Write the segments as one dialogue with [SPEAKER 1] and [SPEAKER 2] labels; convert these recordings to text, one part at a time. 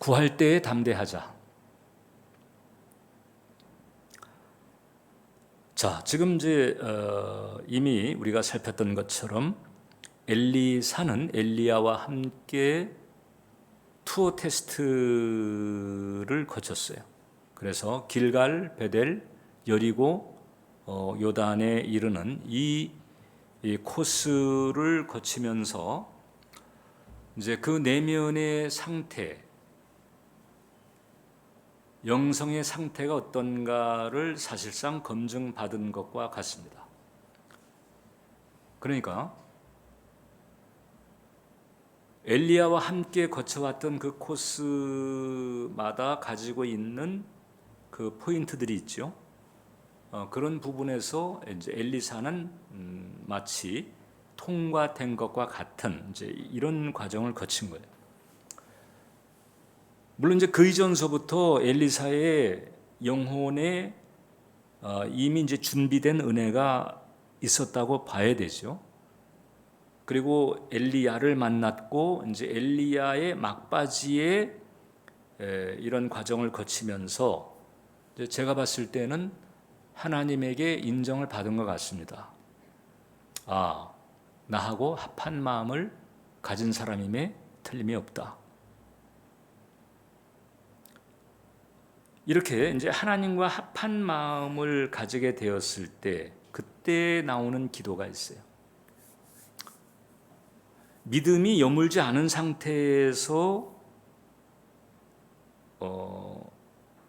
[SPEAKER 1] 구할 때에 담대하자. 자, 지금 이제 이미 우리가 살폈던 것처럼 엘리사는 엘리야와 함께 투어 테스트를 거쳤어요. 그래서 길갈, 베델, 여리고, 요단에 이르는 이 코스를 거치면서 이제 그 내면의 상태, 영성의 상태가 어떤가를 사실상 검증받은 것과 같습니다. 그러니까 엘리야와 함께 거쳐왔던 그 코스마다 가지고 있는 그 포인트들이 있죠. 그런 부분에서 이제 엘리사는 마치 통과된 것과 같은 이제 이런 과정을 거친 거예요. 물론 이제 그 이전서부터 엘리사의 영혼에 이미 이제 준비된 은혜가 있었다고 봐야 되죠. 그리고 엘리야를 만났고 이제 엘리야의 막바지에 이런 과정을 거치면서 이제 제가 봤을 때는 하나님에게 인정을 받은 것 같습니다. 아, 나하고 합한 마음을 가진 사람임에 틀림이 없다. 이렇게 이제 하나님과 합한 마음을 가지게 되었을 때 그때 나오는 기도가 있어요. 믿음이 여물지 않은 상태에서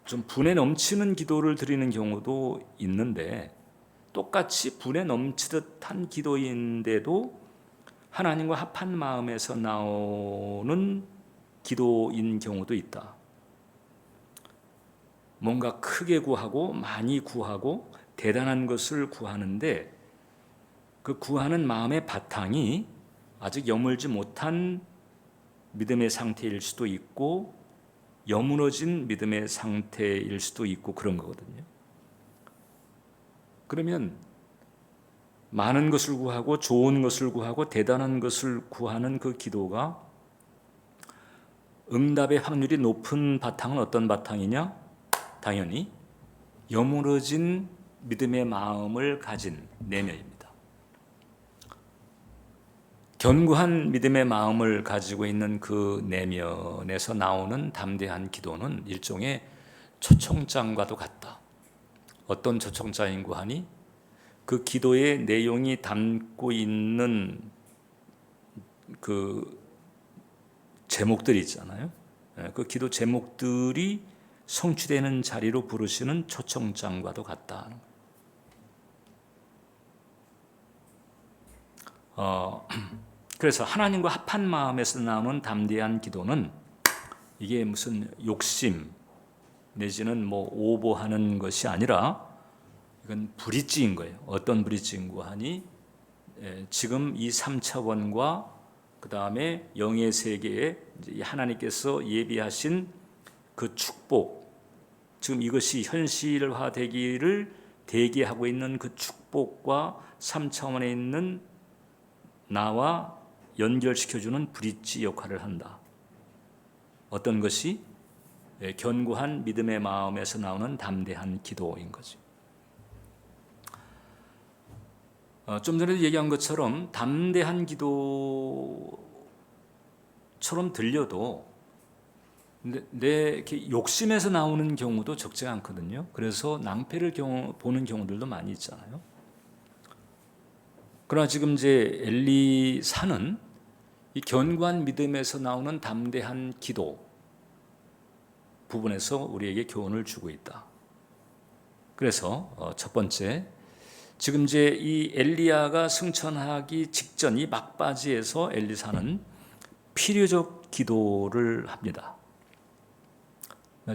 [SPEAKER 1] 좀 분에 넘치는 기도를 드리는 경우도 있는데 똑같이 분에 넘치듯 한 기도인데도 하나님과 합한 마음에서 나오는 기도인 경우도 있다. 뭔가 크게 구하고 많이 구하고 대단한 것을 구하는데 그 구하는 마음의 바탕이 아직 여물지 못한 믿음의 상태일 수도 있고 여무러진 믿음의 상태일 수도 있고 그런 거거든요. 그러면 많은 것을 구하고 좋은 것을 구하고 대단한 것을 구하는 그 기도가 응답의 확률이 높은 바탕은 어떤 바탕이냐? 당연히 여무러진 믿음의 마음을 가진 내면입니다. 견고한 믿음의 마음을 가지고 있는 그 내면에서 나오는 담대한 기도는 일종의 초청장과도 같다. 어떤 초청장인고 하니 그 기도의 내용이 담고 있는 그 제목들이 있잖아요. 그 기도 제목들이 성취되는 자리로 부르시는 초청장과도 같다. 그래서 하나님과 합한 마음에서 나오는 담대한 기도는 이게 무슨 욕심 내지는 뭐 오보하는 것이 아니라 이건 브릿지인 거예요. 어떤 브릿지인고 하니 지금 이 3차원과 그 다음에 영의 세계에 하나님께서 예비하신 그 축복, 지금 이것이 현실화되기를 대기하고 있는 그 축복과 3차원에 있는 나와 연결시켜주는 브릿지 역할을 한다. 어떤 것이? 견고한 믿음의 마음에서 나오는 담대한 기도인 거죠. 좀 전에도 얘기한 것처럼 담대한 기도처럼 들려도 내 이렇게 욕심에서 나오는 경우도 적지 않거든요. 그래서 낭패를 보는 경우들도 많이 있잖아요. 그러나 지금 이제 엘리사는 이 견고한 믿음에서 나오는 담대한 기도 부분에서 우리에게 교훈을 주고 있다. 그래서 첫 번째, 지금 이제 이 엘리야가 승천하기 직전 이 막바지에서 엘리사는 필요적 기도를 합니다.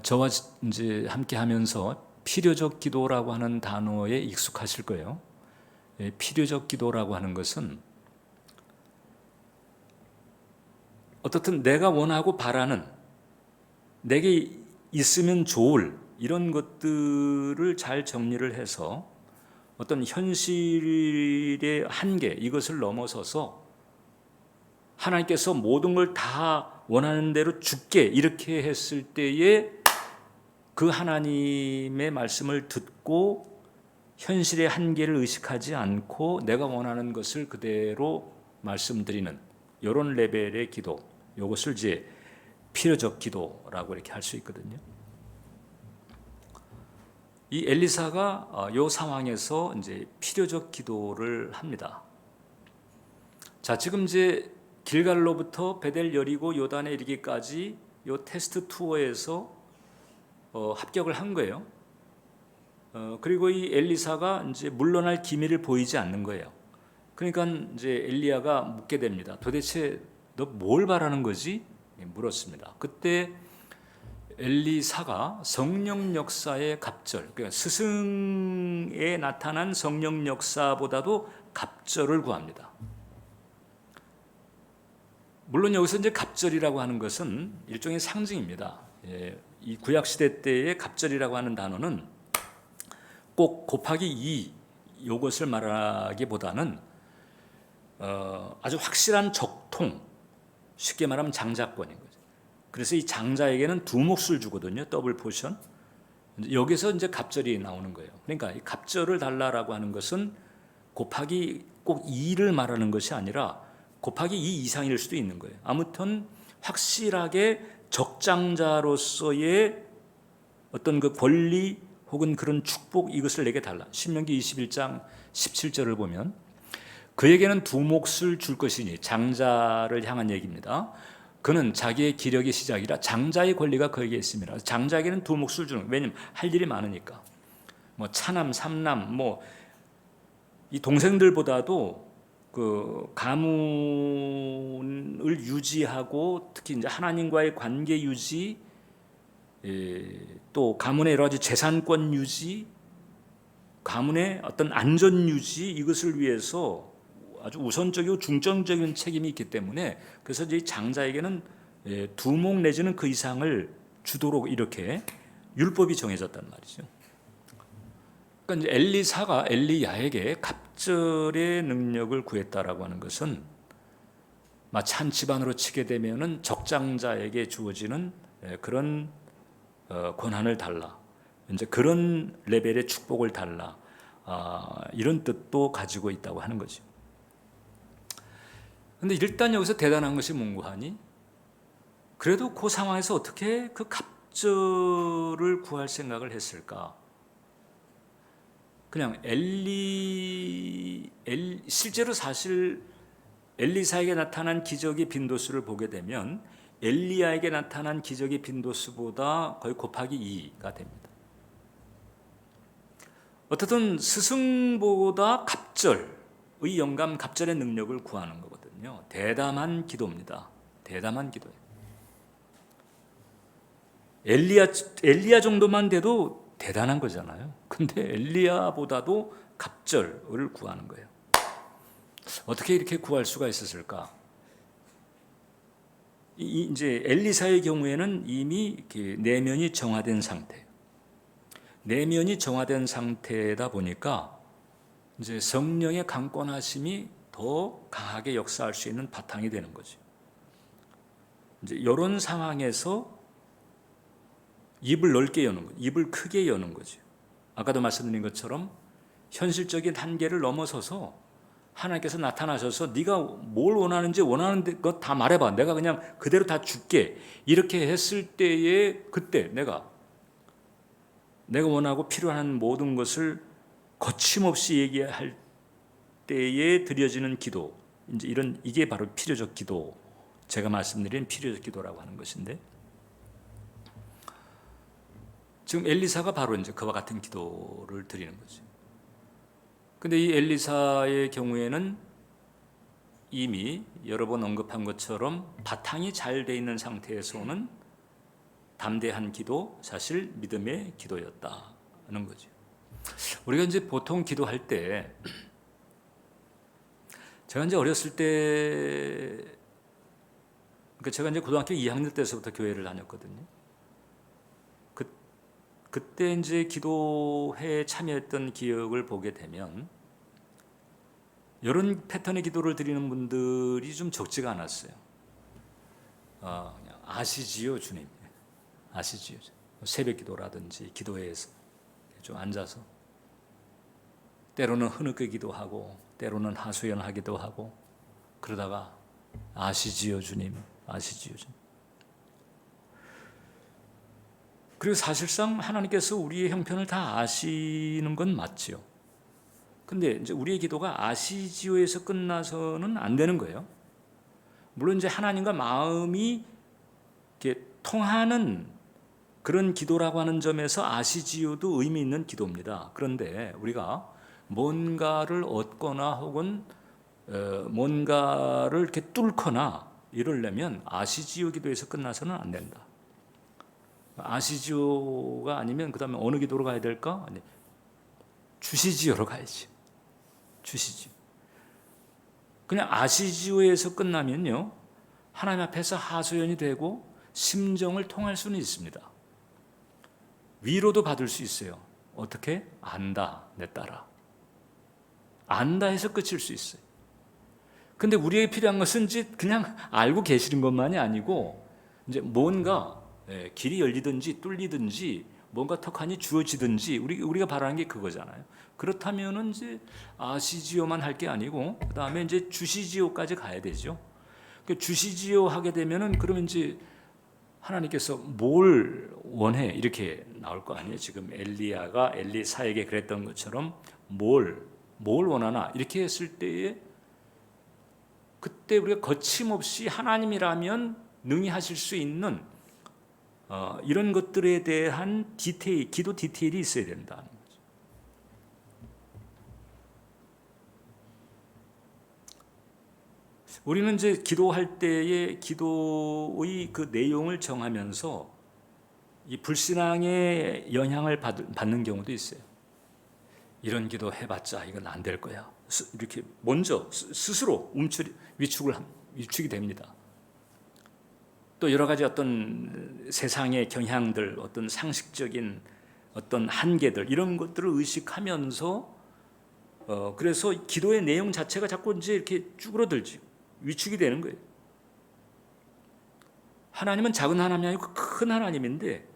[SPEAKER 1] 저와 이제 함께 하면서 필요적 기도라고 하는 단어에 익숙하실 거예요. 필요적 기도라고 하는 것은 어떻든 내가 원하고 바라는 내게 있으면 좋을 이런 것들을 잘 정리를 해서 어떤 현실의 한계 이것을 넘어서서 하나님께서 모든 걸 다 원하는 대로 죽게 이렇게 했을 때에 그 하나님의 말씀을 듣고 현실의 한계를 의식하지 않고 내가 원하는 것을 그대로 말씀드리는 이런 레벨의 기도, 이것을 이제 필요적 기도라고 이렇게 할 수 있거든요. 이 엘리사가 이 상황에서 이제 필요적 기도를 합니다. 자, 지금 이제 길갈로부터 베델 여리고 요단에 이르기까지 이 테스트 투어에서 합격을 한 거예요. 그리고 이 엘리사가 이제 물러날 기미를 보이지 않는 거예요. 그러니까 이제 엘리야가 묻게 됩니다. 도대체 너 뭘 바라는 거지? 물었습니다. 그때 엘리사가 성령 역사의 갑절, 그러니까 스승에 나타난 성령 역사보다도 갑절을 구합니다. 물론 여기서 이제 갑절이라고 하는 것은 일종의 상징입니다. 이 구약 시대 때의 갑절이라고 하는 단어는 꼭 곱하기 2 이것을 말하기보다는 아주 확실한 적통, 쉽게 말하면 장자권인 거죠. 그래서 이 장자에게는 두 몫을 주거든요. 더블 포션. 여기서 이제 갑절이 나오는 거예요. 그러니까 이 갑절을 달라라고 하는 것은 곱하기 꼭 2를 말하는 것이 아니라 곱하기 2 이상일 수도 있는 거예요. 아무튼 확실하게 적장자로서의 어떤 그 권리 혹은 그런 축복 이것을 내게 달라. 신명기 21장 17절을 보면 그에게는 두 몫을 줄 것이니 장자를 향한 얘기입니다. 그는 자기의 기력의 시작이라 장자의 권리가 그에게 있습니다. 장자에게는 두 몫을 주는, 왜냐면 할 일이 많으니까. 뭐 차남, 삼남, 뭐 이 동생들보다도 그 가문을 유지하고 특히 이제 하나님과의 관계 유지, 또 가문의 여러 가지 재산권 유지, 가문의 어떤 안전 유지 이것을 위해서 아주 우선적이고 중점적인 책임이 있기 때문에 그래서 이제 장자에게는 두 몫 내지는 그 이상을 주도록 이렇게 율법이 정해졌단 말이죠. 그러니까 이제 엘리사가 엘리야에게 갑절의 능력을 구했다라고 하는 것은 마치 한 집안으로 치게 되면은 적장자에게 주어지는 그런 권한을 달라, 이제 그런 레벨의 축복을 달라, 이런 뜻도 가지고 있다고 하는 거죠. 근데 일단 여기서 대단한 것이 뭔가 하니? 그래도 그 상황에서 어떻게 그 갑절을 구할 생각을 했을까? 그냥 실제로 사실 엘리사에게 나타난 기적의 빈도수를 보게 되면 엘리야에게 나타난 기적의 빈도수보다 거의 곱하기 2가 됩니다. 어떻든 스승보다 갑절의 영감, 갑절의 능력을 구하는 거거든요. 대담한 기도입니다. 대담한 기도예요. 엘리야 정도만 돼도 대단한 거잖아요. 근데 엘리야보다도 갑절을 구하는 거예요. 어떻게 이렇게 구할 수가 있었을까? 이제 엘리사의 경우에는 이미 내면이 정화된 상태. 내면이 정화된 상태다 보니까 이제 성령의 강권하심이 더 강하게 역사할 수 있는 바탕이 되는 거죠. 이제 이런 상황에서 입을 넓게 여는 거죠. 입을 크게 여는 거죠. 아까도 말씀드린 것처럼 현실적인 한계를 넘어서서 하나님께서 나타나셔서 네가 뭘 원하는지 원하는 것 다 말해봐. 내가 그냥 그대로 다 줄게. 이렇게 했을 때에 그때 내가 원하고 필요한 모든 것을 거침없이 얘기할 때에 드려지는 기도. 이제 이게 바로 필요적 기도. 제가 말씀드린 필요적 기도라고 하는 것인데 지금 엘리사가 바로 이제 그와 같은 기도를 드리는 거죠. 근데 이 엘리사의 경우에는 이미 여러 번 언급한 것처럼 바탕이 잘 돼 있는 상태에서는 담대한 기도, 사실 믿음의 기도였다는 거죠. 우리가 이제 보통 기도할 때, 제가 이제 어렸을 때, 그러니까 제가 이제 고등학교 2학년 때서부터 교회를 다녔거든요. 그때 이제 기도회에 참여했던 기억을 보게 되면 이런 패턴의 기도를 드리는 분들이 좀 적지가 않았어요. 아시지요, 주님. 아시지요. 새벽 기도라든지 기도회에서 좀 앉아서 때로는 흐느끼 기도하고 때로는 하소연하기도 하고 그러다가 아시지요, 주님. 아시지요, 주님. 그리고 사실상 하나님께서 우리의 형편을 다 아시는 건 맞지요. 근데 이제 우리의 기도가 아시지요에서 끝나서는 안 되는 거예요. 물론 이제 하나님과 마음이 이렇게 통하는 그런 기도라고 하는 점에서 아시지요도 의미 있는 기도입니다. 그런데 우리가 뭔가를 얻거나 혹은 뭔가를 이렇게 뚫거나 이러려면 아시지요 기도에서 끝나서는 안 된다. 아시지요가 아니면 그다음에 어느 기도로 가야 될까? 아니, 주시지요로 가야지. 주시지요. 그냥 아시지요에서 끝나면요, 하나님 앞에서 하소연이 되고 심정을 통할 수는 있습니다. 위로도 받을 수 있어요. 어떻게? 안다, 내 딸아. 안다 해서 끝일 수 있어요. 근데 우리에게 필요한 것은 이제 그냥 알고 계시는 것만이 아니고 이제 뭔가 길이 열리든지 뚫리든지 뭔가 턱하니 주어지든지 우리가 바라는 게 그거잖아요. 그렇다면은 이제 아시지요만 할 게 아니고 그 다음에 이제 주시지요까지 가야 되죠. 주시지요 하게 되면은 그러면 이제 하나님께서 뭘 원해 이렇게 나올 거 아니에요. 지금 엘리야가 엘리사에게 그랬던 것처럼 뭘 원하나 이렇게 했을 때에 그때 우리가 거침없이 하나님이라면 능히 하실 수 있는 이런 것들에 대한 디테일, 기도 디테일이 있어야 된다는 거죠. 우리는 이제 기도할 때에 기도의 그 내용을 정하면서 이 불신앙의 영향을 받는 경우도 있어요. 이런 기도 해봤자 이건 안 될 거야. 이렇게 먼저 스스로 위축이 됩니다. 또 여러 가지 어떤 세상의 경향들, 어떤 상식적인 어떤 한계들 이런 것들을 의식하면서 그래서 기도의 내용 자체가 자꾸 이제 이렇게 쭈그러들지 위축이 되는 거예요. 하나님은 작은 하나님이 아니고 큰 하나님인데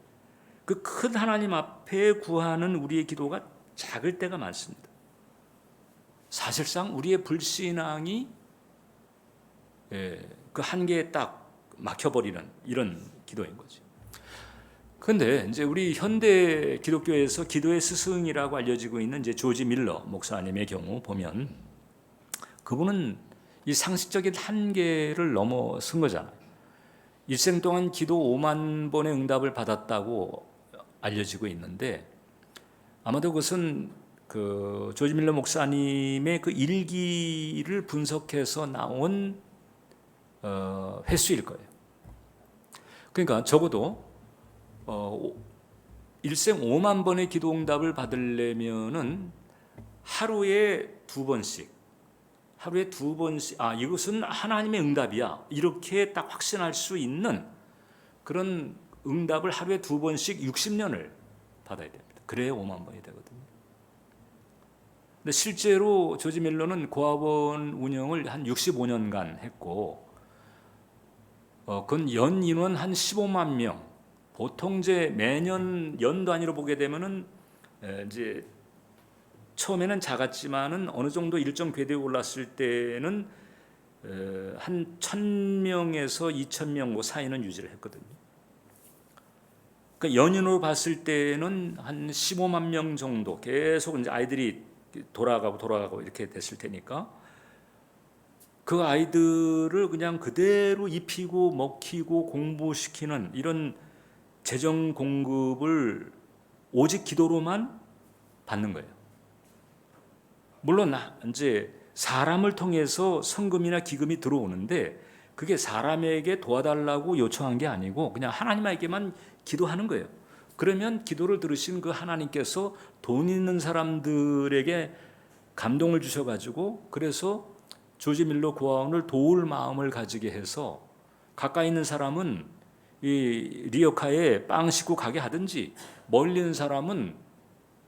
[SPEAKER 1] 그 큰 하나님 앞에 구하는 우리의 기도가 작을 때가 많습니다. 사실상 우리의 불신앙이 그 한계에 딱 막혀버리는 이런 기도인 거죠. 그런데 이제 우리 현대 기독교에서 기도의 스승이라고 알려지고 있는 이제 조지 밀러 목사님의 경우 보면 그분은 이 상식적인 한계를 넘어선 거잖아요. 일생 동안 기도 5만 번의 응답을 받았다고 알려지고 있는데 아마도 그것은 그 조지 밀러 목사님의 그 일기를 분석해서 나온 횟수일 거예요. 그러니까 적어도 일생 5만 번의 기도 응답을 받으려면은 하루에 두 번씩 이것은 하나님의 응답이야 이렇게 딱 확신할 수 있는 그런 응답을 하루에 두 번씩 60년을 받아야 됩니다. 그래야 5만 번이 되거든요. 근데 실제로 조지 밀러는 고아원 운영을 한 65년간 했고 그건 연 인원 한 15만 명. 보통 이제 매년 연 단위로 보게 되면은 이제 처음에는 작았지만은 어느 정도 일정 궤도에 올랐을 때는 한 1,000명에서 2,000명 뭐 사이는 유지를 했거든요. 그러니까 연인으로 봤을 때는 한 15만 명 정도 계속 이제 아이들이 돌아가고 이렇게 됐을 테니까 그 아이들을 그냥 그대로 입히고 먹히고 공부시키는 이런 재정 공급을 오직 기도로만 받는 거예요. 물론 이제 사람을 통해서 성금이나 기금이 들어오는데 그게 사람에게 도와달라고 요청한 게 아니고 그냥 하나님에게만 기도하는 거예요. 그러면 기도를 들으신 그 하나님께서 돈 있는 사람들에게 감동을 주셔가지고 그래서 조지 밀러 고아원을 도울 마음을 가지게 해서 가까이 있는 사람은 이 리어카에 빵 싣고 가게 하든지 멀리 있는 사람은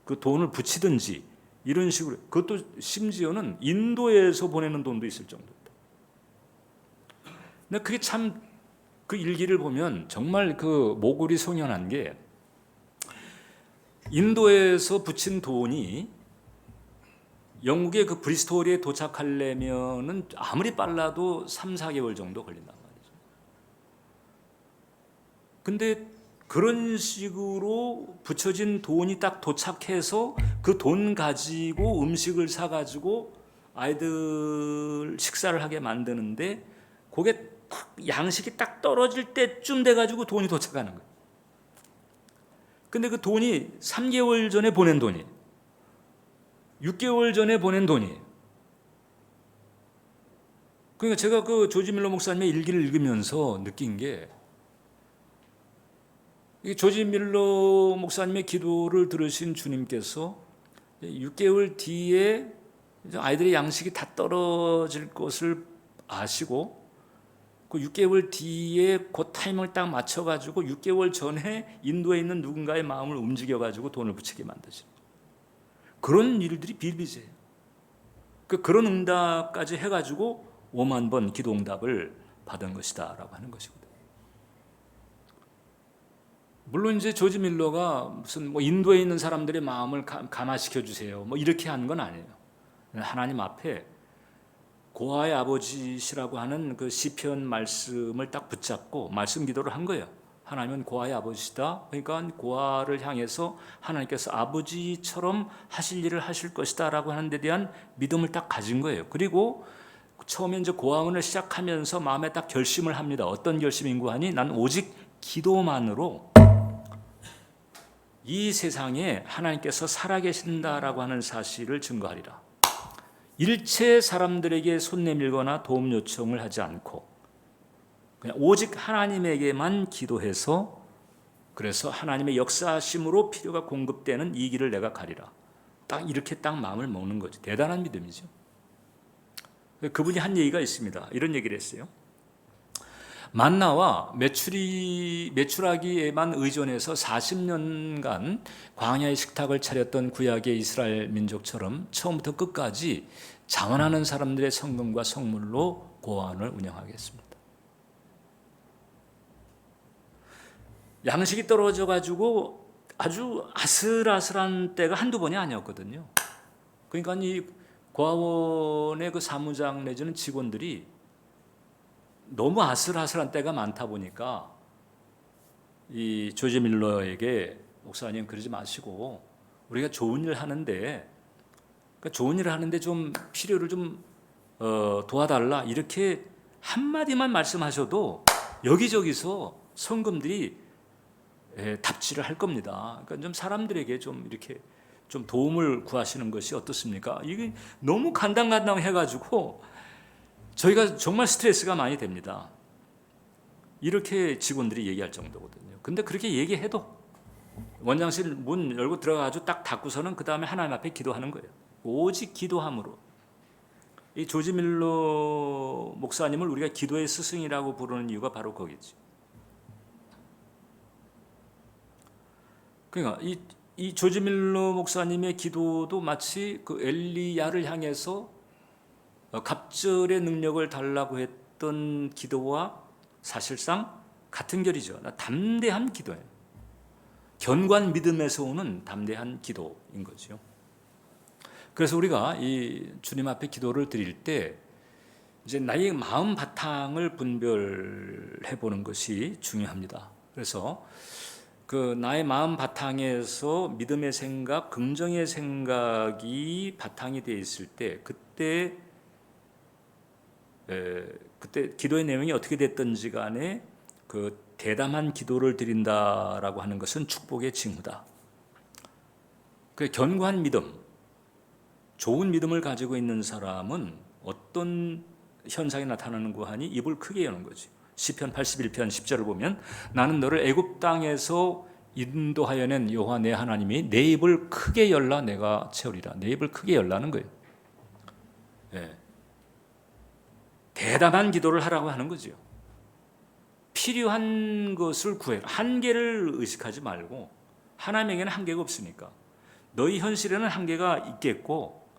[SPEAKER 1] 그 돈을 붙이든지 이런 식으로 그것도 심지어는 인도에서 보내는 돈도 있을 정도입니다. 근데 그게 참 그 일기를 보면 정말 그 모골이 송연한 게, 인도에서 붙인 돈이 영국의 그 브리스톨에 도착하려면은 아무리 빨라도 3, 4개월 정도 걸린단 말이죠. 근데 그런 식으로 붙여진 돈이 딱 도착해서 그 돈 가지고 음식을 사가지고 아이들 식사를 하게 만드는데, 그게 딱 양식이 딱 떨어질 때쯤 돼가지고 돈이 도착하는 거예요. 근데 그 돈이 3개월 전에 보낸 돈이, 6개월 전에 보낸 돈이. 그러니까 제가 그 조지 밀러 목사님의 일기를 읽으면서 느낀 게, 이 조지 밀러 목사님의 기도를 들으신 주님께서 6개월 뒤에 아이들의 양식이 다 떨어질 것을 아시고, 그 6개월 뒤에 그 타이밍을 딱 맞춰가지고 6개월 전에 인도에 있는 누군가의 마음을 움직여가지고 돈을 붙이게 만드신 그런 일들이 비일비재해요. 그런 응답까지 해가지고 5만 번 기도 응답을 받은 것이다라고 하는 것이거든요. 물론 이제 조지 밀러가 무슨 뭐 인도에 있는 사람들의 마음을 감화시켜 주세요, 뭐 이렇게 한 건 아니에요. 하나님 앞에 고아의 아버지시라고 하는 그 시편 말씀을 딱 붙잡고 말씀 기도를 한 거예요. 하나님은 고아의 아버지시다. 그러니까 고아를 향해서 하나님께서 아버지처럼 하실 일을 하실 것이다라고 하는 데 대한 믿음을 딱 가진 거예요. 그리고 처음에 이제 고아원을 시작하면서 마음에 딱 결심을 합니다. 어떤 결심인고 하니, 난 오직 기도만으로 이 세상에 하나님께서 살아계신다라고 하는 사실을 증거하리라. 일체 사람들에게 손 내밀거나 도움 요청을 하지 않고 그냥 오직 하나님에게만 기도해서, 그래서 하나님의 역사하심으로 필요가 공급되는 이 길을 내가 가리라. 딱 이렇게 딱 마음을 먹는 거죠. 대단한 믿음이죠. 그분이 한 얘기가 있습니다. 이런 얘기를 했어요. 만나와 메추라기에만 의존해서 40년간 광야의 식탁을 차렸던 구약의 이스라엘 민족처럼 처음부터 끝까지 자원하는 사람들의 성금과 성물로 고아원을 운영하겠습니다. 양식이 떨어져 가지고 아주 아슬아슬한 때가 한두 번이 아니었거든요. 그러니까 이 고아원의 그 사무장 내지는 직원들이 너무 아슬아슬한 때가 많다 보니까 이 조지 밀러에게, 목사님 그러지 마시고 우리가 좋은 일을 하는데, 그러니까 좋은 일을 하는데 좀 필요를 좀 도와달라, 이렇게 한마디만 말씀하셔도 여기저기서 성금들이 답지를 할 겁니다. 그러니까 좀 사람들에게 좀 이렇게 좀 도움을 구하시는 것이 어떻습니까? 이게 너무 간당간당 해가지고 저희가 정말 스트레스가 많이 됩니다. 이렇게 직원들이 얘기할 정도거든요. 근데 그렇게 얘기해도 원장실 문 열고 들어가가지고 딱 닫고서는 그 다음에 하나님 앞에 기도하는 거예요. 오직 기도함으로. 이 조지 밀러 목사님을 우리가 기도의 스승이라고 부르는 이유가 바로 거기지. 그러니까 이 조지 밀러 목사님의 기도도 마치 그 엘리야를 향해서 갑절의 능력을 달라고 했던 기도와 사실상 같은 결이죠. 담대한 기도예요. 견고한 믿음에서 오는 담대한 기도인 거죠. 그래서 우리가 이 주님 앞에 기도를 드릴 때 이제 나의 마음 바탕을 분별해 보는 것이 중요합니다. 그래서 그 나의 마음 바탕에서 믿음의 생각, 긍정의 생각이 바탕이 되어 있을 때, 그때 기도의 내용이 어떻게 됐든지 간에 그 대담한 기도를 드린다라고 하는 것은 축복의 징후다. 그 견고한 믿음, 좋은 믿음을 가지고 있는 사람은 어떤 현상이 나타나는고 하니 입을 크게 여는 거지. 시편 81편 10절을 보면, 나는 너를 애굽 땅에서 인도하여 낸 여호와 내 하나님이 내 입을 크게 열라 내가 채우리라. 내 입을 크게 열라는 거예요. 네. 대담한 기도를 하라고 하는 거죠. 필요한 것을 구해라. 한계를 의식하지 말고, 하나님에게는 한계가 없으니까. 너희 현실에는 한계가 있겠고,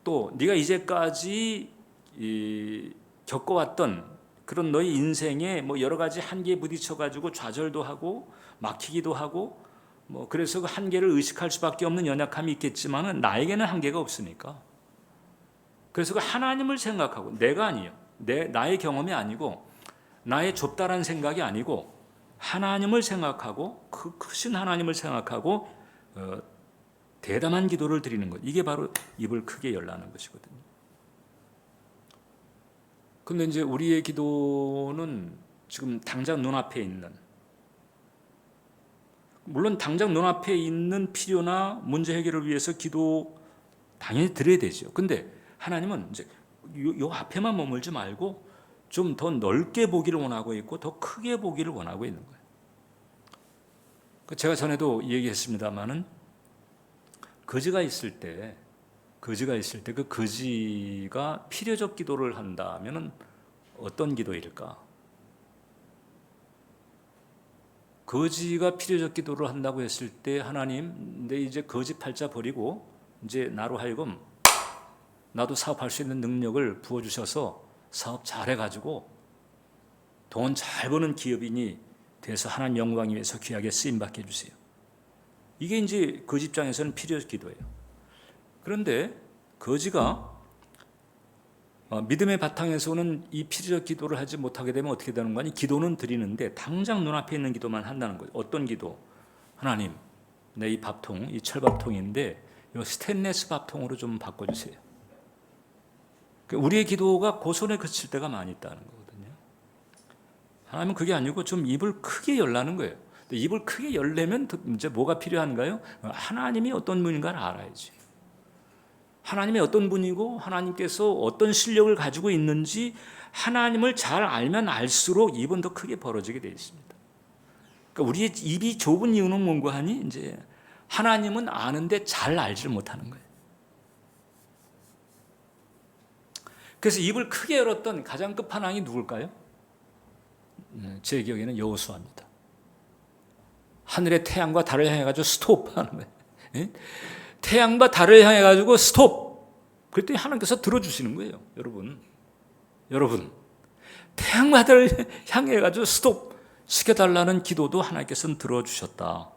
[SPEAKER 1] 또 네가 이제까지 겪어왔던 그런 너희 인생에 뭐 여러 가지 한계에 부딪혀 가지고 좌절도 하고 막히기도 하고 뭐 그래서 그 한계를 의식할 수밖에 없는 연약함이 있겠지만은 나에게는 한계가 없으니까. 그래서 그 하나님을 생각하고 내가 아니에요. 나의 경험이 아니고 나의 좁다란 생각이 아니고 하나님을 생각하고 그 크신 하나님을 생각하고 대담한 기도를 드리는 것. 이게 바로 입을 크게 열라는 것이거든요. 근데 이제 우리의 기도는 지금 당장 눈앞에 있는, 물론 당장 눈앞에 있는 필요나 문제 해결을 위해서 기도 당연히 드려야 되죠. 근데 하나님은 이제 요 앞에만 머물지 말고 좀 더 넓게 보기를 원하고 있고 더 크게 보기를 원하고 있는 거예요. 제가 전에도 얘기했습니다마는 거지가 있을 때 그 거지가 필요적 기도를 한다면은 어떤 기도일까? 거지가 필요적 기도를 한다고 했을 때 하나님, 내 이제 거지 팔자 버리고 이제 나로 하여금 나도 사업할 수 있는 능력을 부어주셔서 사업 잘해가지고 돈 잘 버는 기업인이 돼서 하나님 영광 위해서 귀하게 쓰임받게 해주세요. 이게 이제 거지 입장에서는 필요적 기도예요. 그런데 거지가 믿음의 바탕에서는 이 필요적 기도를 하지 못하게 되면 어떻게 되는 거니? 기도는 드리는데 당장 눈앞에 있는 기도만 한다는 거예요. 어떤 기도? 하나님, 내 이 밥통, 이 철밥통인데 이 스테인리스 밥통으로 좀 바꿔주세요. 우리의 기도가 고손에 그칠 때가 많이 있다는 거거든요. 하나님은 그게 아니고 좀 입을 크게 열라는 거예요. 입을 크게 열려면 이제 뭐가 필요한가요? 하나님이 어떤 분인가를 알아야지. 하나님이 어떤 분이고 하나님께서 어떤 실력을 가지고 있는지 하나님을 잘 알면 알수록 입은 더 크게 벌어지게 되어 있습니다. 그러니까 우리의 입이 좁은 이유는 뭔가 하니 이제 하나님은 아는데 잘 알지를 못하는 거예요. 그래서 입을 크게 열었던 가장 끝판왕이 누굴까요? 제 기억에는 여호수아입니다. 하늘의 태양과 달을 향해 가지고 스톱하는 거예요. 태양과 달을 향해 가지고 스톱. 그랬더니 하나님께서 들어주시는 거예요. 여러분 태양과 달을 향해 가지고 스톱 시켜달라는 기도도 하나님께서는 들어주셨다.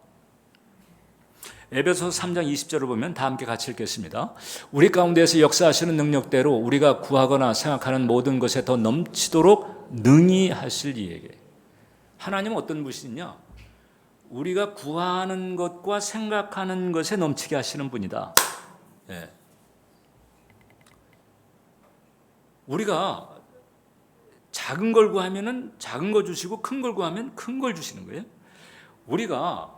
[SPEAKER 1] 에베소서 3장 20절을 보면 다 함께 같이 읽겠습니다. 우리 가운데에서 역사하시는 능력대로 우리가 구하거나 생각하는 모든 것에 더 넘치도록 능히 하실 이에게. 하나님은 어떤 분이시냐? 우리가 구하는 것과 생각하는 것에 넘치게 하시는 분이다. 예. 우리가 작은 걸 구하면은 작은 거 주시고 큰 걸 구하면 큰 걸 주시는 거예요. 우리가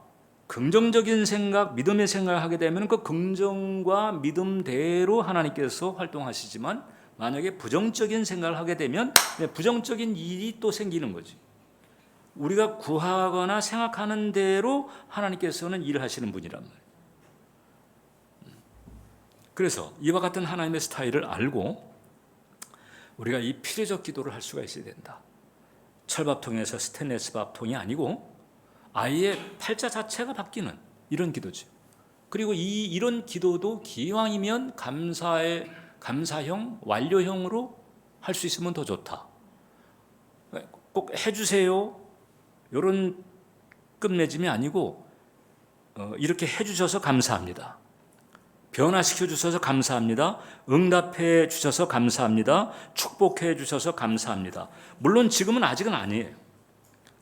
[SPEAKER 1] 긍정적인 생각, 믿음의 생각을 하게 되면 그 긍정과 믿음대로 하나님께서 활동하시지만 만약에 부정적인 생각을 하게 되면 부정적인 일이 또 생기는 거지. 우리가 구하거나 생각하는 대로 하나님께서는 일을 하시는 분이란 말이에요. 그래서 이와 같은 하나님의 스타일을 알고 우리가 이 필요적 기도를 할 수가 있어야 된다. 철밥통에서 스테인리스 밥통이 아니고 아예 팔자 자체가 바뀌는 이런 기도죠. 그리고 이런 기도도 기왕이면 감사형, 완료형으로 할 수 있으면 더 좋다. 꼭 해주세요. 이런 끝맺음이 아니고 이렇게 해주셔서 감사합니다. 변화시켜 주셔서 감사합니다. 응답해 주셔서 감사합니다. 축복해 주셔서 감사합니다. 물론 지금은 아직은 아니에요.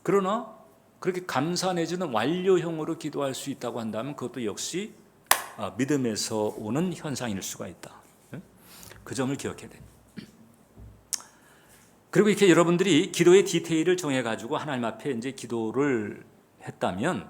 [SPEAKER 1] 그러나 그렇게 감사 내지는 완료형으로 기도할 수 있다고 한다면 그것도 역시 믿음에서 오는 현상일 수가 있다. 그 점을 기억해야 됩니다. 그리고 이렇게 여러분들이 기도의 디테일을 정해가지고 하나님 앞에 이제 기도를 했다면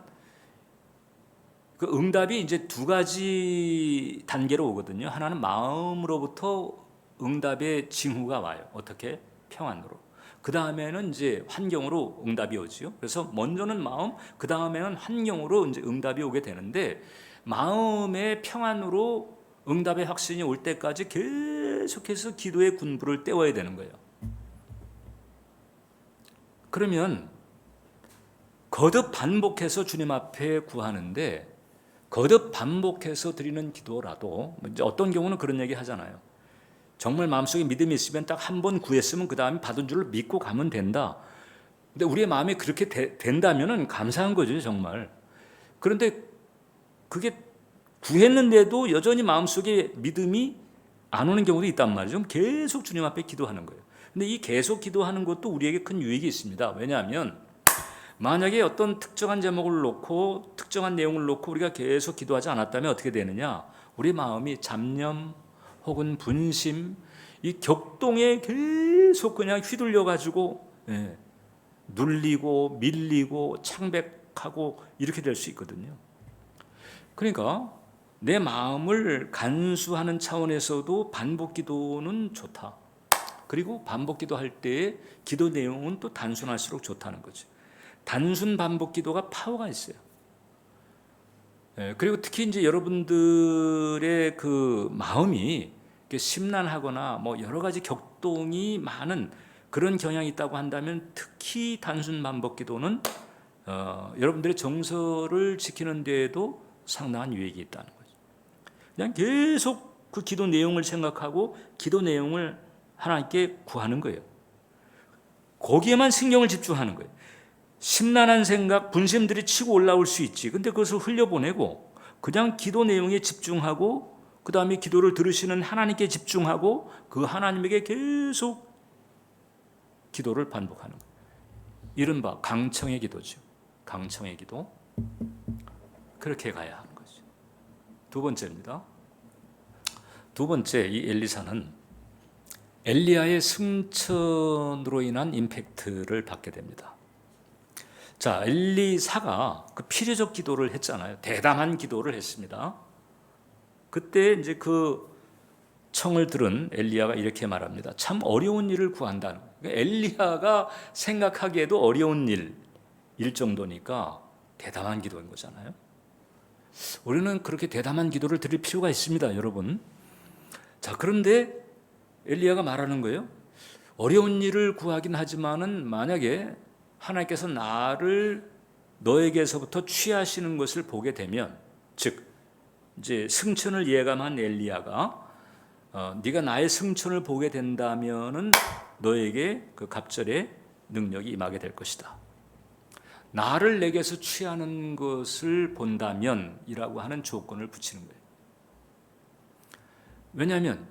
[SPEAKER 1] 그 응답이 이제 두 가지 단계로 오거든요. 하나는 마음으로부터 응답의 징후가 와요. 어떻게? 평안으로. 그 다음에는 이제 환경으로 응답이 오지요. 그래서 먼저는 마음, 그 다음에는 환경으로 이제 응답이 오게 되는데 마음의 평안으로 응답의 확신이 올 때까지 계속해서 기도의 군부를 떼워야 되는 거예요. 그러면 거듭 반복해서 주님 앞에 구하는데 거듭 반복해서 드리는 기도라도 이제 어떤 경우는 그런 얘기 하잖아요. 정말 마음속에 믿음이 있으면 딱 한 번 구했으면 그 다음에 받은 줄을 믿고 가면 된다. 근데 우리의 마음이 그렇게 된다면은 감사한 거죠, 정말. 그런데 그게 구했는데도 여전히 마음속에 믿음이 안 오는 경우도 있단 말이죠. 계속 주님 앞에 기도하는 거예요. 근데 이 계속 기도하는 것도 우리에게 큰 유익이 있습니다. 왜냐하면 만약에 어떤 특정한 제목을 놓고 특정한 내용을 놓고 우리가 계속 기도하지 않았다면 어떻게 되느냐? 우리 마음이 잡념 혹은 분심, 이 격동에 계속 그냥 휘둘려 가지고 눌리고 밀리고 창백하고 이렇게 될 수 있거든요. 그러니까 내 마음을 간수하는 차원에서도 반복 기도는 좋다. 그리고 반복 기도할 때의 기도 내용은 또 단순할수록 좋다는 거죠. 단순 반복 기도가 파워가 있어요. 그리고 특히 이제 여러분들의 그 마음이 심란하거나 뭐 여러 가지 격동이 많은 그런 경향이 있다고 한다면 특히 단순 반복 기도는 여러분들의 정서를 지키는 데에도 상당한 유익이 있다는 거죠. 그냥 계속 그 기도 내용을 생각하고 기도 내용을 하나님께 구하는 거예요. 거기에만 신경을 집중하는 거예요. 심란한 생각, 분심들이 치고 올라올 수 있지. 근데 그것을 흘려보내고 그냥 기도 내용에 집중하고 그 다음에 기도를 들으시는 하나님께 집중하고 그 하나님에게 계속 기도를 반복하는 거예요. 이른바 강청의 기도죠. 강청의 기도. 그렇게 가야 하는 거죠. 두 번째입니다. 두 번째, 이 엘리사는 엘리야의 승천으로 인한 임팩트를 받게 됩니다. 자, 엘리사가 그 필요적 기도를 했잖아요. 대담한 기도를 했습니다. 그때 이제 그 청을 들은 엘리야가 이렇게 말합니다. 참 어려운 일을 구한다는. 엘리야가 생각하기에도 어려운 일일 정도니까 대담한 기도인 거잖아요. 우리는 그렇게 대담한 기도를 드릴 필요가 있습니다, 여러분. 자, 그런데 엘리야가 말하는 거예요. 어려운 일을 구하긴 하지만은 만약에 하나님께서 나를 너에게서부터 취하시는 것을 보게 되면, 즉 이제 승천을 예감한 엘리야가 네가 나의 승천을 보게 된다면은 너에게 그 갑절의 능력이 임하게 될 것이다. 나를 내게서 취하는 것을 본다면이라고 하는 조건을 붙이는 거예요. 왜냐하면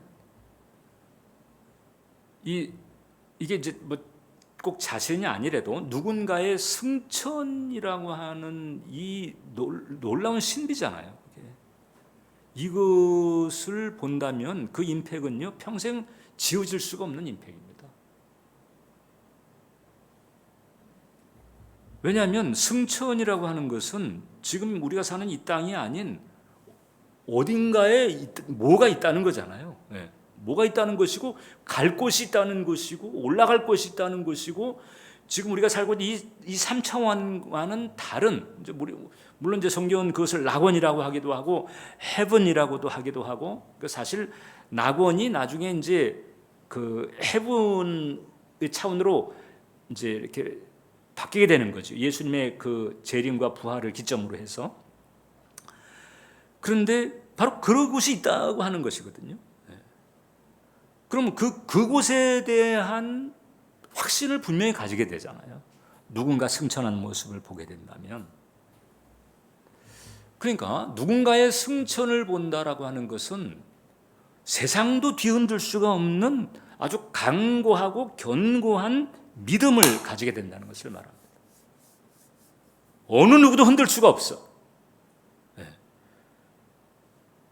[SPEAKER 1] 이게 이제 뭐 꼭 자신이 아니래도 누군가의 승천이라고 하는 이 놀라운 신비잖아요. 이것을 본다면 그 임팩은요 평생 지워질 수가 없는 임팩입니다. 왜냐하면 승천이라고 하는 것은 지금 우리가 사는 이 땅이 아닌 어딘가에 뭐가 있다는 거잖아요. 뭐가 있다는 것이고 갈 곳이 있다는 것이고 올라갈 곳이 있다는 것이고 지금 우리가 살고 있는 이 3차원과는 다른, 이제 물론 이제 성경은 그것을 낙원이라고 하기도 하고 헤븐이라고도 하기도 하고, 사실 낙원이 나중에 이제 그 헤븐의 차원으로 이제 이렇게 바뀌게 되는 거죠. 예수님의 그 재림과 부활을 기점으로 해서. 그런데 바로 그런 곳이 있다고 하는 것이거든요. 그럼 그곳에 대한 확신을 분명히 가지게 되잖아요. 누군가 승천한 모습을 보게 된다면. 그러니까 누군가의 승천을 본다라고 하는 것은 세상도 뒤흔들 수가 없는 아주 강고하고 견고한 믿음을 가지게 된다는 것을 말합니다. 어느 누구도 흔들 수가 없어.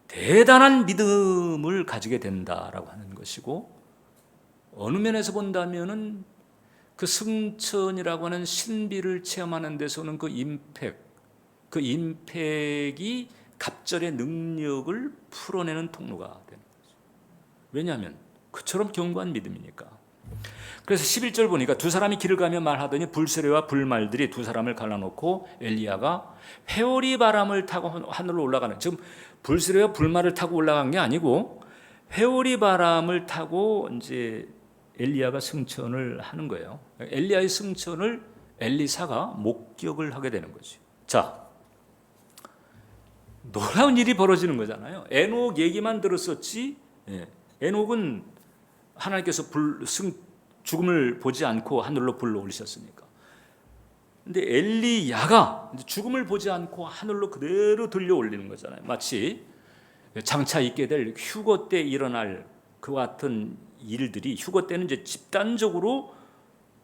[SPEAKER 1] 대단한 믿음을 가지게 된다라고 하는 것이고, 어느 면에서 본다면은 그 승천이라고 하는 신비를 체험하는 데서는 그 임팩이 갑절의 능력을 풀어내는 통로가 되는 거죠. 왜냐하면 그처럼 견고한 믿음이니까. 그래서 11절 보니까 두 사람이 길을 가며 말하더니 불세례와 불말들이 두 사람을 갈라놓고 엘리야가 회오리 바람을 타고 하늘로 올라가는, 지금 불세례와 불말을 타고 올라간 게 아니고 회오리 바람을 타고 이제 엘리야가 승천을 하는 거예요. 엘리야의 승천을 엘리사가 목격을 하게 되는 거죠. 자, 놀라운 일이 벌어지는 거잖아요. 에녹 얘기만 들었었지. 에녹은 하나님께서 죽음을 보지 않고 하늘로 불러 올리셨으니까. 근데 엘리야가 죽음을 보지 않고 하늘로 그대로 들려 올리는 거잖아요. 마치 장차 있게 될 휴거 때 일어날 그와 같은 일들이, 휴거 때는 이제 집단적으로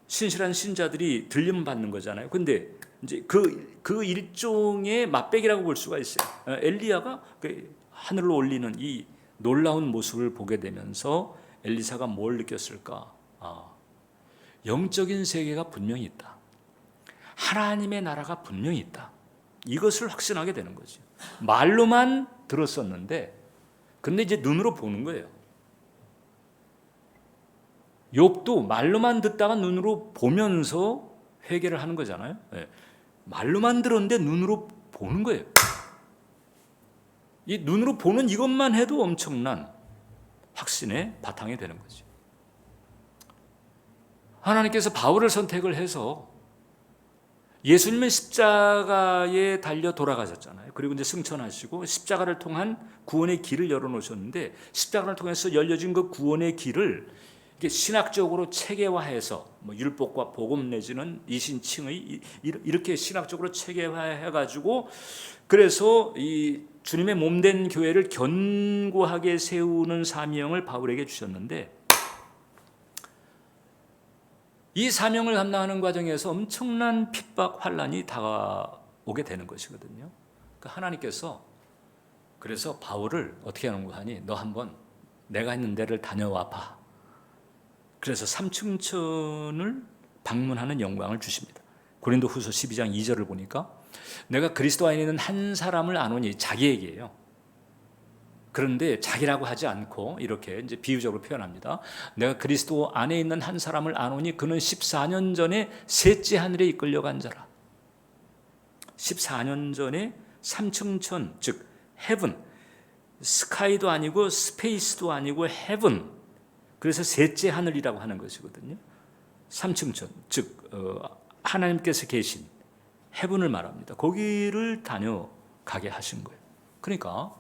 [SPEAKER 1] 신실한 신자들이 들림 받는 거잖아요. 근데 이제 그 일종의 맛배기라고 볼 수가 있어요. 엘리야가 하늘로 올리는 이 놀라운 모습을 보게 되면서 엘리사가 뭘 느꼈을까? 영적인 세계가 분명히 있다. 하나님의 나라가 분명히 있다. 이것을 확신하게 되는 거죠. 말로만 들었었는데, 근데 이제 눈으로 보는 거예요. 욥도 말로만 듣다가 눈으로 보면서 회개를 하는 거잖아요. 네. 말로만 들었는데 눈으로 보는 거예요. 이 눈으로 보는 이것만 해도 엄청난 확신의 바탕이 되는 거죠. 하나님께서 바울을 선택을 해서 예수님은 십자가에 달려 돌아가셨잖아요. 그리고 이제 승천하시고 십자가를 통한 구원의 길을 열어놓으셨는데, 십자가를 통해서 열려진 그 구원의 길을 이게 신학적으로 체계화해서 율법과 복음 내지는 이신칭의 이렇게 신학적으로 체계화해가지고, 그래서 이 주님의 몸된 교회를 견고하게 세우는 사명을 바울에게 주셨는데, 이 사명을 감당하는 과정에서 엄청난 핍박, 환란이 다가오게 되는 것이거든요. 그러니까 하나님께서 그래서 바울을 어떻게 하는 거 하니, 너 한번 내가 있는 데를 다녀와 봐. 그래서 삼층천을 방문하는 영광을 주십니다. 고린도후서 12장 2절을 보니까 내가 그리스도 안에 있는 한 사람을 아노니, 자기 얘기예요. 그런데 자기라고 하지 않고 이렇게 이제 비유적으로 표현합니다. 내가 그리스도 안에 있는 한 사람을 아노니 그는 14년 전에 셋째 하늘에 이끌려간 자라. 14년 전에 삼층천, 즉 헤븐, 스카이도 아니고 스페이스도 아니고 헤븐, 그래서 셋째 하늘이라고 하는 것이거든요. 삼층천, 즉 하나님께서 계신 헤븐을 말합니다. 거기를 다녀가게 하신 거예요. 그러니까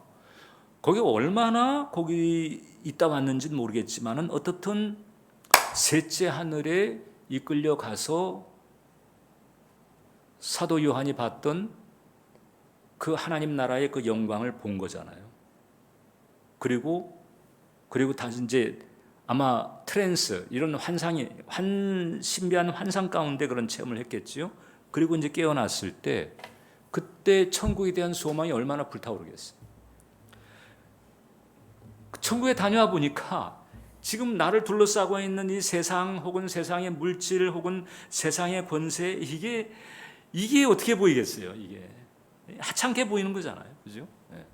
[SPEAKER 1] 거기 얼마나 거기 있다 왔는지는 모르겠지만은 어떻든 셋째 하늘에 이끌려 가서 사도 요한이 봤던 그 하나님 나라의 그 영광을 본 거잖아요. 그리고 다시 이제 아마 트랜스, 이런 환상이, 신비한 환상 가운데 그런 체험을 했겠지요. 그리고 이제 깨어났을 때 그때 천국에 대한 소망이 얼마나 불타오르겠어요. 천국에 다녀와 보니까 지금 나를 둘러싸고 있는 이 세상, 혹은 세상의 물질, 혹은 세상의 권세, 이게 어떻게 보이겠어요? 이게 하찮게 보이는 거잖아요, 그죠? 네.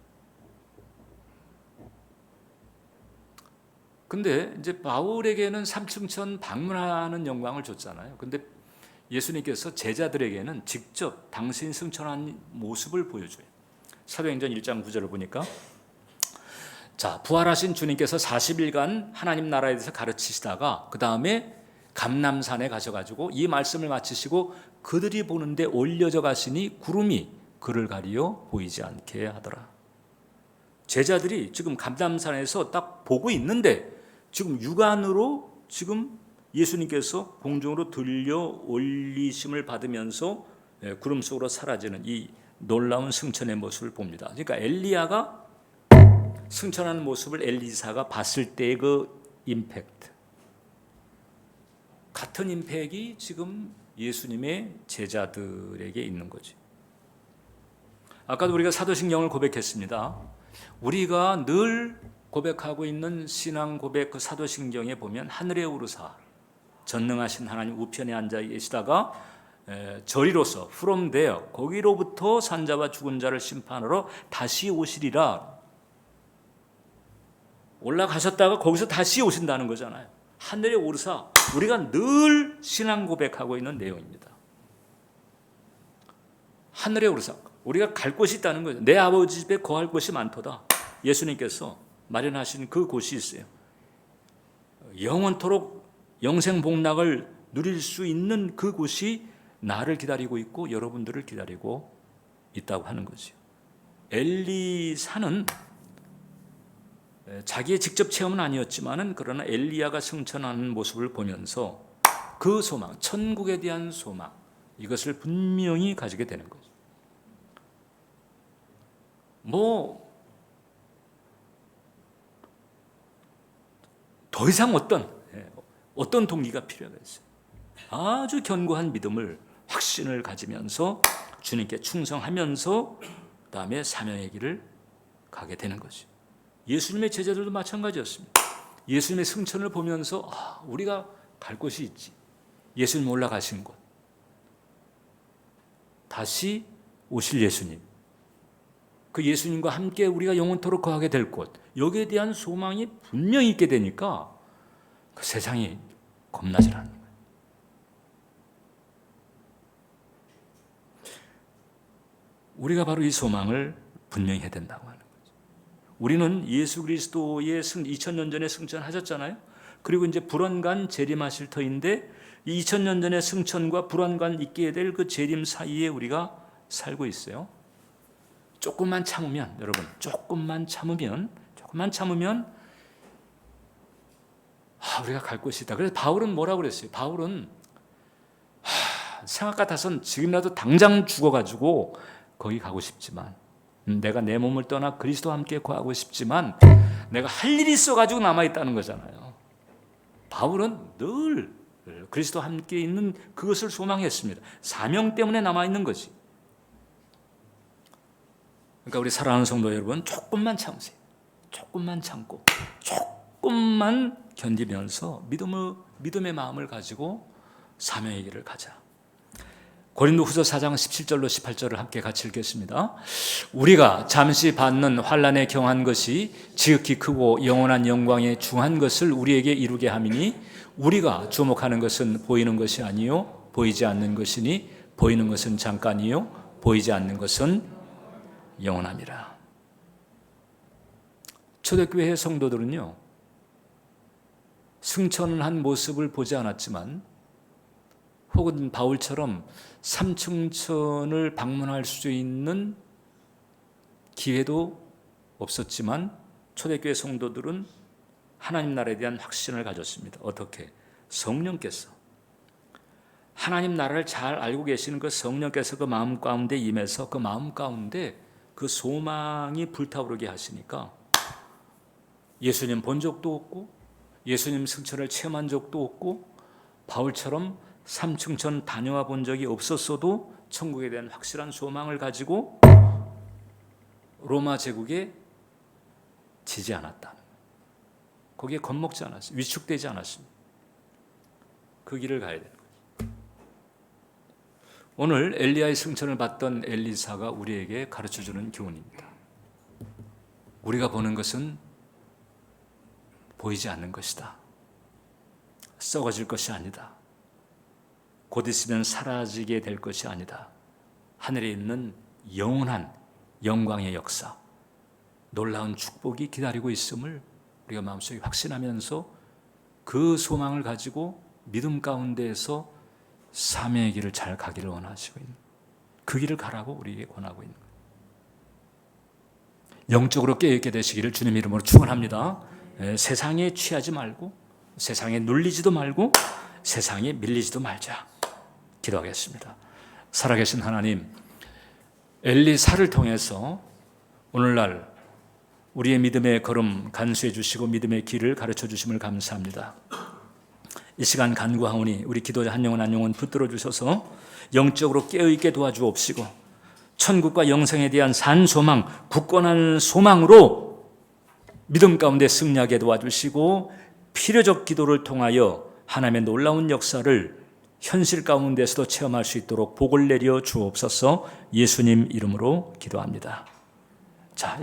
[SPEAKER 1] 근데 이제 바울에게는 삼층천 방문하는 영광을 줬잖아요. 근데 예수님께서 제자들에게는 직접 당신 승천한 모습을 보여줘요. 사도행전 1장 9절을 보니까, 자, 부활하신 주님께서 40일간 하나님 나라에 대해서 가르치시다가 그 다음에 감람산에 가셔가지고 이 말씀을 마치시고 그들이 보는데 올려져 가시니 구름이 그를 가리어 보이지 않게 하더라. 제자들이 지금 감람산에서 딱 보고 있는데 지금 육안으로 지금 예수님께서 공중으로 들려 올리심을 받으면서 구름 속으로 사라지는 이 놀라운 승천의 모습을 봅니다. 그러니까 엘리야가 승천하는 모습을 엘리사가 봤을 때의 그 임팩트, 같은 임팩이 지금 예수님의 제자들에게 있는 거지. 아까도 우리가 사도신경을 고백했습니다. 우리가 늘 고백하고 있는 신앙 고백, 그 사도신경에 보면 하늘에 오르사 전능하신 하나님 우편에 앉아 계시다가 저리로서 from there, 거기로부터 산자와 죽은 자를 심판하러 다시 오시리라. 올라가셨다가 거기서 다시 오신다는 거잖아요. 하늘에 오르사, 우리가 늘 신앙 고백하고 있는 내용입니다. 하늘에 오르사, 우리가 갈 곳이 있다는 거죠. 내 아버지 집에 거할 곳이 많도다. 예수님께서 마련하신 그 곳이 있어요. 영원토록 영생복락을 누릴 수 있는 그 곳이 나를 기다리고 있고 여러분들을 기다리고 있다고 하는 거죠. 엘리사는 자기의 직접 체험은 아니었지만은 그러나 엘리야가 승천하는 모습을 보면서 그 소망, 천국에 대한 소망, 이것을 분명히 가지게 되는 거죠. 더 이상 어떤 동기가 필요하겠어요? 아주 견고한 믿음을, 확신을 가지면서 주님께 충성하면서 그다음에 사명의 길을 가게 되는 거죠. 예수님의 제자들도 마찬가지였습니다. 예수님의 승천을 보면서 우리가 갈 곳이 있지. 예수님 올라가신 곳, 다시 오실 예수님, 그 예수님과 함께 우리가 영원토록 거하게 될 곳, 여기에 대한 소망이 분명히 있게 되니까 그 세상이 겁나질 않는 거예요. 우리가 바로 이 소망을 분명히 해야 된다고 하는 거죠. 우리는 예수 그리스도의 2000년 전에 승천하셨잖아요. 그리고 이제 불언간 재림하실 터인데 이 2000년 전의 승천과 불언간 있게 될 그 재림 사이에 우리가 살고 있어요. 조금만 참으면, 여러분, 조금만 참으면 우리가 갈 곳이 있다. 그래서 바울은 뭐라고 그랬어요? 바울은 생각 같아서는 지금이라도 당장 죽어가지고 거기 가고 싶지만, 내가 내 몸을 떠나 그리스도와 함께 거하고 싶지만 내가 할 일이 있어가지고 남아있다는 거잖아요. 바울은 늘 그리스도와 함께 있는 그것을 소망했습니다. 사명 때문에 남아있는 거지. 그러니까 우리 사랑하는 성도 여러분, 조금만 참으세요. 조금만 참고 조금만 견디면서 믿음의 마음을 가지고 사명의 길을 가자. 고린도후서 4장 17절로 18절을 함께 같이 읽겠습니다. 우리가 잠시 받는 환난에 경한 것이 지극히 크고 영원한 영광에 중한 것을 우리에게 이루게 함이니 우리가 주목하는 것은 보이는 것이 아니요 보이지 않는 것이니 보이는 것은 잠깐이요 보이지 않는 것은 영원함이라. 초대교회 성도들은요, 승천한 모습을 보지 않았지만 혹은 바울처럼 삼층천을 방문할 수 있는 기회도 없었지만 초대교회 성도들은 하나님 나라에 대한 확신을 가졌습니다. 어떻게? 성령께서, 하나님 나라를 잘 알고 계시는 그 성령께서 그 마음 가운데 임해서 그 마음 가운데 그 소망이 불타오르게 하시니까 예수님 본 적도 없고 예수님 승천을 체험한 적도 없고 바울처럼 삼층천 다녀와 본 적이 없었어도 천국에 대한 확실한 소망을 가지고 로마 제국에 지지 않았다. 거기에 겁먹지 않았어요. 위축되지 않았습니다. 그 길을 가야 되는 거죠. 오늘 엘리야의 승천을 받던 엘리사가 우리에게 가르쳐주는 교훈입니다. 우리가 보는 것은 보이지 않는 것이다. 썩어질 것이 아니다. 곧 있으면 사라지게 될 것이 아니다. 하늘에 있는 영원한 영광의 역사, 놀라운 축복이 기다리고 있음을 우리가 마음속에 확신하면서 그 소망을 가지고 믿음 가운데에서 사명의 길을 잘 가기를 원하시고 있는, 그 길을 가라고 우리에게 권하고 있는 거예요. 영적으로 깨어있게 되시기를 주님 이름으로 축원합니다. 세상에 취하지 말고 세상에 눌리지도 말고 세상에 밀리지도 말자. 기도하겠습니다. 살아계신 하나님, 엘리사를 통해서 오늘날 우리의 믿음의 걸음 간수해 주시고 믿음의 길을 가르쳐 주심을 감사합니다. 이 시간 간구하오니 우리 기도자 한 영혼 한 영혼 붙들어 주셔서 영적으로 깨어있게 도와주옵시고 천국과 영생에 대한 산소망, 굳건한 소망으로 믿음 가운데 승리하게 도와주시고 필요적 기도를 통하여 하나님의 놀라운 역사를 현실 가운데서도 체험할 수 있도록 복을 내려 주옵소서. 예수님 이름으로 기도합니다. 자, 이 시간